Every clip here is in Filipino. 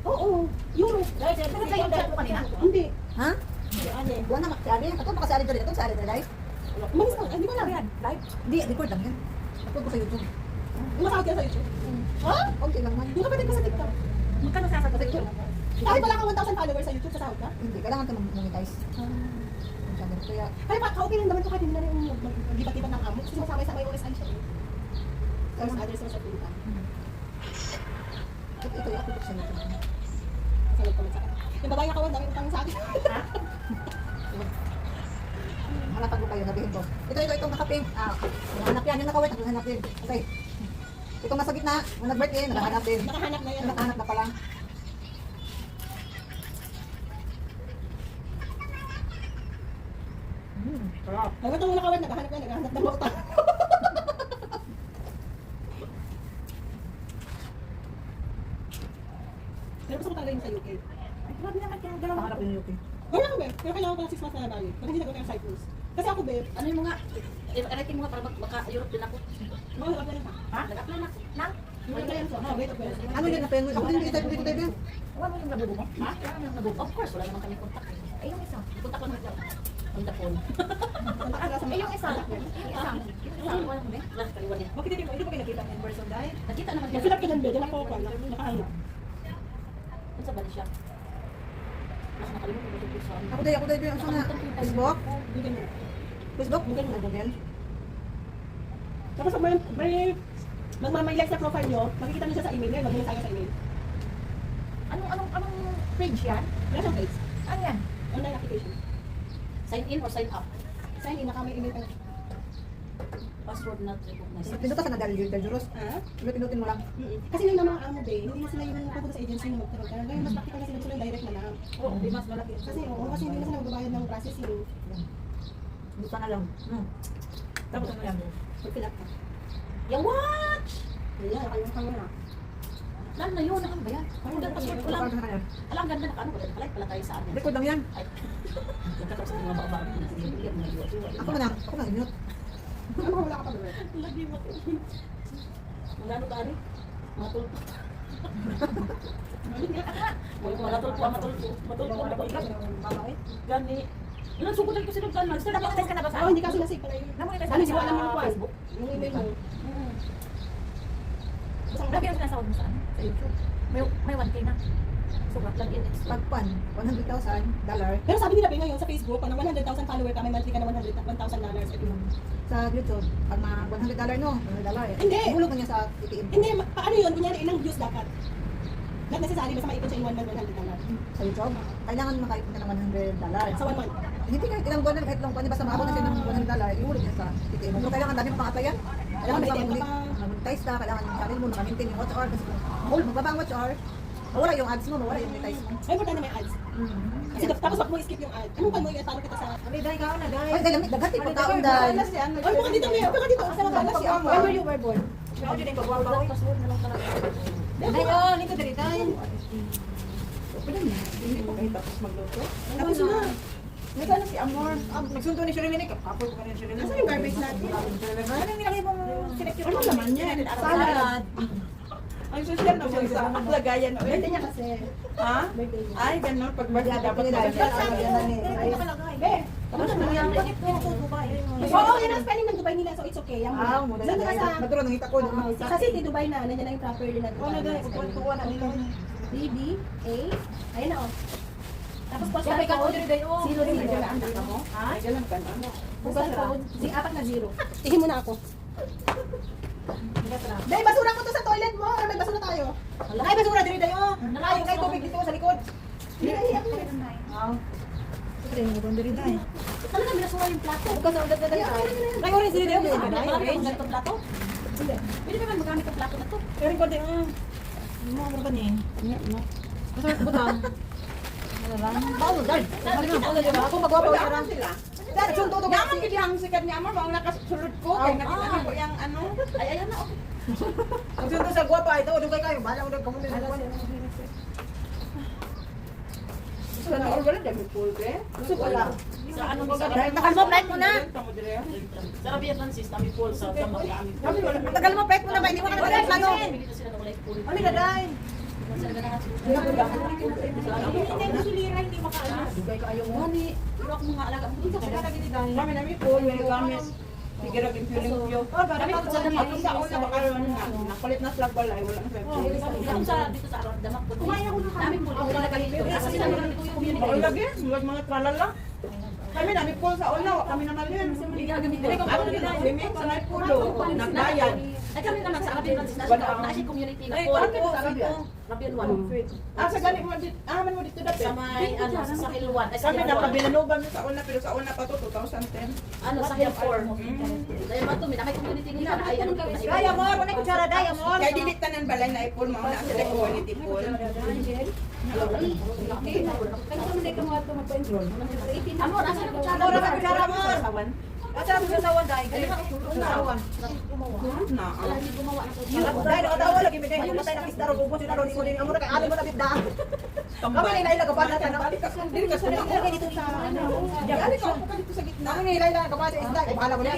Oo, euro. Pero kayo chat mo kanina? Hindi. Ha? Buwan na maksari. Ako makasali dito. Ito sali dito live. Umalis na. Hindi ko na yan. Live? Hindi, record lang yan. Upload ko sa YouTube. Masakot ka sa YouTube. Ha? Okay lang man. Hindi ka pwede pa sa TikTok. Magkano sasagot ko? Kahit wala kang 1,000 followers sa YouTube, sasahod ka? Hindi, kailangan ito mag-monetize. Channel. Kaya, Kaya okay lang naman ito kahit hindi na rin yung mag-libat-libat ng amo. Kasi masabay-sabay OSI siya eh. Tapos others na sa pinta. ito yung upload ko sa YouTube. Salut ko sa akin. Yung babae nakawan, dami utang sa akin. Hanapan mo kayo, nabihin ko. Itong nakaping. Hanap yan, yung nakawit, nakahanap din. Okay. Itong nasa gitna, yung nag-birthday, nakahanap din. Nakahanap na yan. Nakahanap na pala. Sarap. Ay, itong nakawan, nakahanap na, nakahanap na utang. Pero gusto ko talaga yung sa UK. Grabe naman kaya galaw Nakahanap din yung UK. Wala ko, Beb. Pero kailangan ko ng 6 months na valid. Pag hindi nagawa ng Cyprus. Kasi ako, Beb, Ano yung mga, i-rating mo nga para maka-Europe din ako. mga halap na lang. Ha? Nag-apply na. Nang? Wait a minute. Ano yun na penguin? Ako din yung type dito tayo. Wala mo yung nabubo mo? Ha? Wala mo yung nabubo? Of course, wala naman kami contact. Eh, yung isa. Contact lang natin. On the phone. Eh, yung isa. Yung isa. Wala mo ba? Wala, kaliwan yan. Bakit hindi mo kayo nakita in person dahil? Nakita naman Fill up ka ng bed, yan ako ako, nakahanap. Ano sa bali siya? Mas nakalimutan ko ba ito sa ano? Ako din yung sana. Facebook? Bigyan mo. Facebook? Google. Tapos may magmamay like sa profile nyo, makikita nyo siya sa email, mag-mail tayo sa email. Anong page yan? Wala siyang place. Ano yan? Online application. Sign in or sign up? Sign in, naka may email ka na. Password not recognized. Pinuta ka na dahil Juros. Ha? Pinutin mo lang. Kasi ngayon ng mga amo day, hindi na sila yung pupunta sa agency na magkaroon. Kaya ngayon mas practical na sila yung direct na lang. Oo, di mas malaki. Kasi kasi hindi na sila magbabayad ng processing. Buta na lang. Tapos ano yan? Pag-fill up ka. Yung watch! Ayan, kayong kamo na. Lalo na yun, ano ba yan? Ang ganda password ko lang. Ano na yan? Alam, ang ganda na kaano. Nakalike pala tayo sa amin. Record lang yan. Ay, nagkatapos ng mga baka-baka. Bigyan mo na yun. Ako na. Mute. Ano wala ka pa ba? Lagi mo. Magano ka rin? Matulpo. Matulpo. Gani. Ilan sukutan ko sinugtan man. Sir, namonetize ka na ba sa? Oo, hindi kasi nasig pala yun. Namonetize Ano, ka hindi ko alam yung kwan. Facebook? Yung email mo. Lagi ang sinasawad mo saan? Sa YouTube. May 1K na. So, lagi in extra. Pagpan, $100,000. Pero sabi nila ba ngayon sa Facebook, kung 100,000 follower ka, may monthly ka na $1,000 every month. Sa YouTube, pag mga $100 no? $100. Hindi. Bulog na niya sa ATM. Hindi, paano yun? Kunyari, ilang views dapat? Not necessary, basta maipon siya in 1 month, $100. Sa YouTube, kailangan makaipon ka ng $100. Sa 1 month. Hindi kahit ilang buwan na, kahit ilang buwan, basta maabot na siya ng $100, iulog niya sa ATM. So, kailangan dami pang applyan. Kailangan May may tempo pang pa. monetize ka, kailangan yung channel mo, na-maintain yung watch hour. Kasi kung magbaba ang watch hour, mawala yung ads mo, mawala yung monetize mo. Ay, importante may ads. Kasi tapos wag mo i-skip yung ad. Anong kan mo i-follow kita sa... Ay, dahil daghati po taon dahil. Ay, baka dito, Mia. Baka dito. Asa na ba? Si Amo. When were you were born? Password na lang talaga. Ayun, ito dali tayo. Tapos na. Nagano si Amor? Nagsundo ni Shirley Nick. Kapapol ko kanina Shirley. Asa yung garbage natin? Ano nilagay mong sinecure? Ano naman yan? Salad. Ang social na mo sa lagayan o Birthday niya kasi. ha? Birthday niya. Ay, ganun. Pag birthday dapat Be, Tapos na lang. oo, yan ang spelling ng Dubai nila, so it's okay. Yung Ah, mo Saan ka sa... Maduro nang kita ko. Sa City, Dubai na. Nandiyan na yung proper nila. Wala na, kuwan na nila. BBA. Ayan na, oh. Tapos postal Sabi ka, code. order day, oh. 0 din. Ay, ganun ka na. Postal code. 4 Ihin mo na ako. Day, basura ko to sa toilet mo. May basura tayo. Ay, basura diri dayo. Nalayo Kay tubig dito sa likod. Dili, ako. Talaga, minasura yung plato. Ay, orange diri dayo. Marami akong ganitong plato. Pwede naman magamit ang plato na to. Pero ko din. Mo mo ba ni? Basta butang. Paulo dai. Ako magwapo Wala ra. sila. Dahil sunto to Yaman kasi. gid ang sikat ni Amor, mao nakasulod ko kay nakita ko yang ano. Ay, ayan na, okay. Ang sunto sa gwapa ito, dugay kayo. Bala mo kamo din. Sa na order dami full be. Gusto pala. Sa ano ba? Tagal mo plate mo na. Sa Rabia Francis, kami full sa gamag namin. Tagal mo plate mo na ba? Hindi mo ka na plano. Dito sila na walay full. Ano na dai? sa ganahan. Hindi mo sulira, hindi makaalis. Dugay ka ayaw mo. Gani, pero ako mga alaga mo dito sa lagi ni Dani. Kami namin po, may gamit. Sige rin piling-piling. Kami po sa damak. Kung taon na baka nakulit na slag wala, wala na Ako sa dito sa Aron Damak po. Kumain ako na kami po. Ako talaga dito. Kasi sinabi namin ko yung community. Baon lagi, mga tralala. Kami namin po sa una, kami naman din. Hindi gagamit din. Ako din na, limit sa may pulo, nagbayad. Ay kami naman sa Arabian Francis Wala. na siya community na Ay, po. bakit sa Arabian? Arabian 1. Sa gani mo dito, man mo dito dati. Sa may ano sa Sahil 1. Ay Kami Sahil 1. nakabilanuban sa una, pero sa una pa to, 2010. Ano Sahil 4. Dahil ba to, may community nila na ay ano na Daya mo, wala ko tsara daya mo. Kaya dilit tanan balay na ipon, mga na sila ko ni tipon. Amor, asa ko tsara? Amor, asa ko tsara, amor? Asa mo sa sawan dai? Sawan. Na, Lagi gumawa ako. Dai nakatawa lagi mi dai. Matay na isda ro ubos yun ro ni ko din. Amo kay ali mo na bidda. Kami ni ilaila kapan na tanong. balik ka kung dili ka sa Ako kay dito sa ano. Di ali ko dito sa gitna. Kami ni ilaila kapan sa isda. Bahala mo na.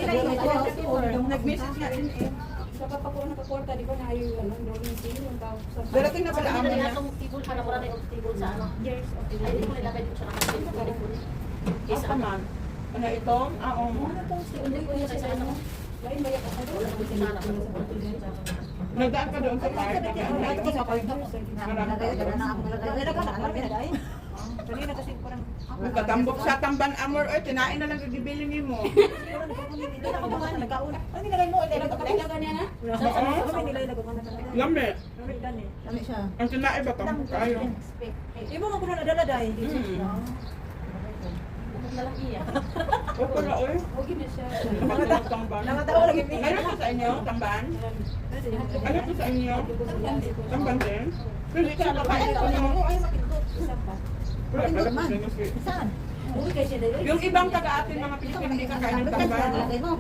nag-message nga din eh. Nakaporta, di ba na yung rolling scene, yung tawag sa... Darating na pala Ano amin na na. itong tibol pa na mura na yung tibol sa ano. Years of Ay, di ko nilagay dito sa nakasal. Isa man. Ano ito? Oo. Hindi ko yun sa ano. Lain ba yung ako? Wala ko sinana ko. Nagdaan ka doon sa park. Ito sa park. Na ako nalagay. Kanina kasi parang Nagkatambok sa tamban amor. Oy, tinain na lang yung gibilin mo. hindi na ako nagkauna. Ano nilagay mo? Hindi na Talaga niya na? Kami nilagay ko na. Lami. Kami siya. Ang tinain ba tambok kayo? Imo mo kuno nadala dai. Na lang iya. O pala, oy. Okay na siya. Nakatambok tamban. Nakatawa lagi mi. Ano po sa inyo? Tamban? Ano po sa inyo? Tamban din? Pwede ka nakain ko mo. Wala, pala po sa inyo. Saan? Okay kayo siya dahil. Yung ibang taga-atin mga Pilipino hindi kakain ng tamban. Lagay mo.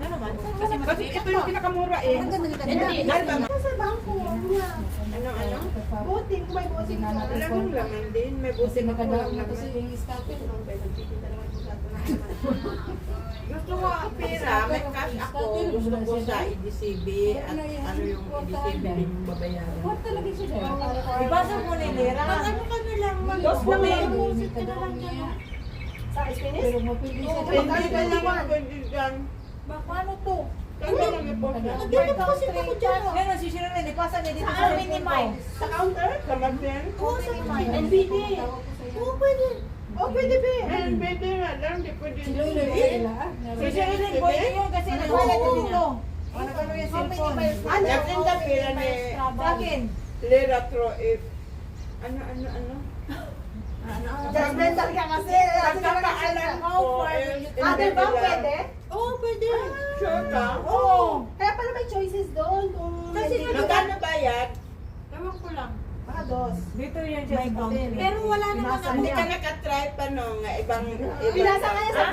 Kasi ito yung pinakamura eh. Ang ganda nito. Hindi. Dahil ba? Sa bangko, niya. Ano? Buting, may buting na natin. Alam mo laman din. May Kasi busi maganda na kasi yung scalpel, nung tayo nagtitinda naman po sa naman. Gusto ko ang pera, may cash ako. Gusto ko sa EDCB at ano yung EDCB yung babayaran. What talaga siya dahil? Ibasa mo ni Lera. Ano ka na lang, Dos na may. Music ka na lang niya. Sa Spanish? Pero mapili siya. Pwede ka naman, pwede dyan. Paano to? Kaya lang i-post yan. Nagdito po kasi ako dyan. Ngayon si Shiro na ipasa niya dito Sa Minimize. Sa counter? Sa Magden? Oo, sa NBD. Oo, pwede. Oo, pwede ba? Eh, pwede nga lang, di pwede. Si Shiro na pwede yun kasi nagwala niya dito. Ano ba yung cellphone? Nagsin ka pila ni Sa akin. Lera Troip. Ano? Judgmental ka kasi. Pagkakaalam ko, Ate ba pwede? Oo, pwede. Sure ka? Oo. Kaya pala may choices doon. Kung Kasi Magkano bayad? Ewan ko lang. Baka dos. Dito yung just fountain. Pero wala naman ako. Hindi ka nakatry pa no, nga ibang... Pinasa kaya sa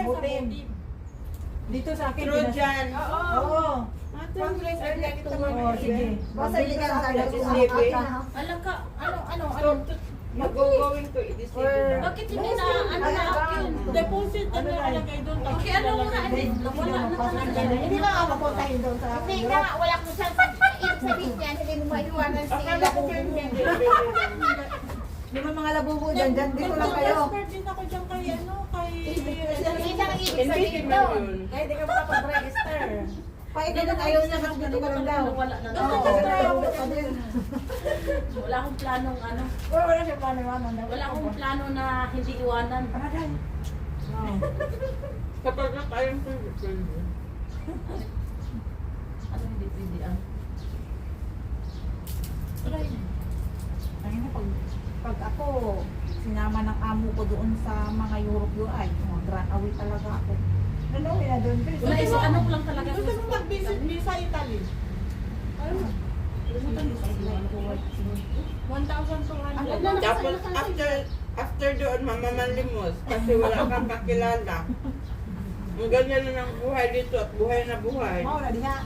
botin. Dito sa akin. Trojan. Oo. Pang-dress ay ganito naman. Oo, sige. Basta hindi ka sa Alam ka, ano. Mag-going to EDCB na. Bakit hindi na, ano na akin? Deposit na nakalagay doon. Okay, ano nga, wala na talaga. Hindi na ako mapuntahin doon sa Hindi nga, wala ko siyang ibig sabihin niyan, hindi mo maiwanan si Akala ko kayo hindi. Di ba mga labubo dyan? Dito lang kayo. Expert din ako dyan kay ano, kay... Hindi lang ibig Hindi sabihin man doon. yun. Kaya di ka makapag-register. Paikot na ayaw niya kasi dito ka lang daw. Wala na. Wala akong planong ano. Wala siya plano naman. Wala akong plano na hindi iwanan. Kapag na tayong pwede. Ano hindi ah. Pag ako, sinama ng amo ko doon sa mga Europe yun, ay, grand away talaga ako. Ano na doon? Wala isa, ano ko lang talaga. Gusto mo mag-visit sa Italy? 1,200. Tapos after doon, mamamanlimos kasi wala kang kakilala. Ang ganyan na ng buhay dito at buhay na buhay. Mauna di nga.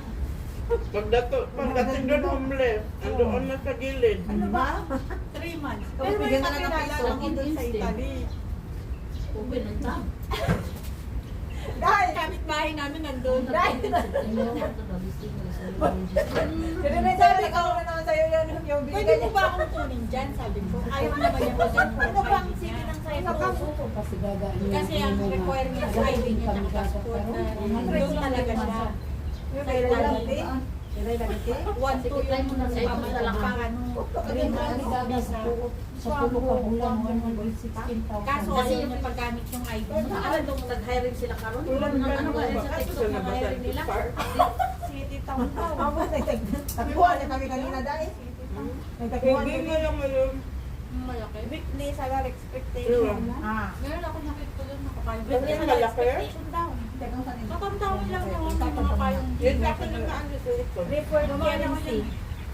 Pagdating doon homeless, andoon na sa gilid. Ano ba? 3 months. Tapos bigyan ka na ng piso. ako doon sa Italy. Okay, nung time. Dahil! Kapit-bahay namin nandun. Dahil! Pero na sabi ko na naman sa'yo yan yung Pwede binigay mo niya. ba akong kunin dyan? Sabi ko. Ayaw naman niya ko dyan. Ano bang sige ng sa'yo? Kasi ang requirement sa ID niya ng passport na doon talaga siya. Yung may lalaki. May lalaki. 1, 2 yung pamalapakan. Sa pulo ka bulan, 116,000. Kaso ayaw niya paggamit yung ID. Ano nung nag-hiring sila karon? Ulan ka naman. Kaso na ba sa park? City Town daw. Ako, nagtakuha na kami kanina dahil. Nagtakuha Hindi na mo lang alam. Malaki. Weekly salary expectation. Meron ako nakita doon nakapayong. Weekly malaki? daw. Katamtaon lang yun. May mga payong. Yun sa akin lang naano sa ito. Refer PMC.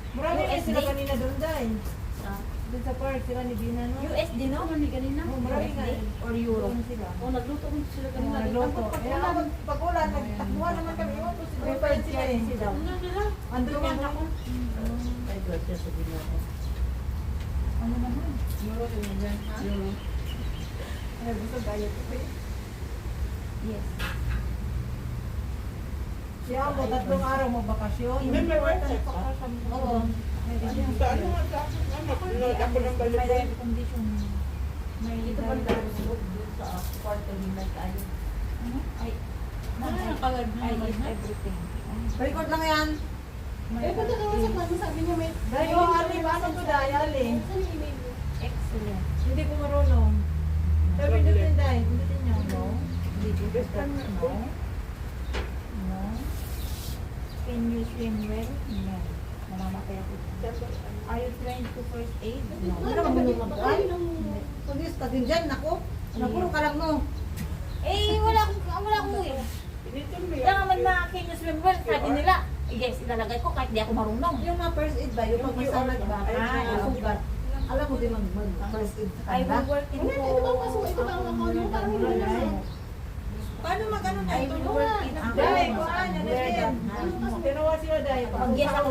Marami na sila USD. kanina doon dahil. Doon sa park, sila ni Bina, no? USD no? Ano ganina? Marami nga. Or euro? Doon sila. Oh, nagluto rin sila kanina. Nagloto. Eh ako, pag ulan, nagtakbuhan naman kami. Iwan ko sila. Referred sila eh. Ano nila? Andun yan ako. Ano naman? Euro rin yan. Euro. Ay, gusto gaya ko eh. Yes. Siya mo, 3 araw mo bakasyon. May work check ka? Oo. Sa ano nga sa akin? Nanood ako ng balibay. condition. May Ito pa rin sa quarter nila tayo. Ay, Ano yung color na I naman? eat everything. Record lang yan. Eh, punta naman sa plano, sabi niya may... Dahil yung ali, paano ko dahil eh. Excellent. Hindi ko marunong. Sabi pindutin dahil, pindutin niyo. No. No. No. Can you swim well? No. Namamatay ako. Are you trained to first aid? No. Ano naman bulungan ka? Ay, pulis ka din dyan, naku. Napuro ka lang no. Eh, wala akong eh. Dito may Kaya naman na can you swim well? Sabi nila, yes, ilalagay ko kahit di ako marunong. Yung mga first aid ba, yung pag masalag ba, sugat. Alam mo din mag-first aid sa I kanila. will work in Ito ba ang kaso? Ito ba ang account mo? Parang hindi na lang. Paano mag-ano na I ito? will work in a Dahil, kuhaan, yan na din. Tinawa siya dahil. Pag yes ako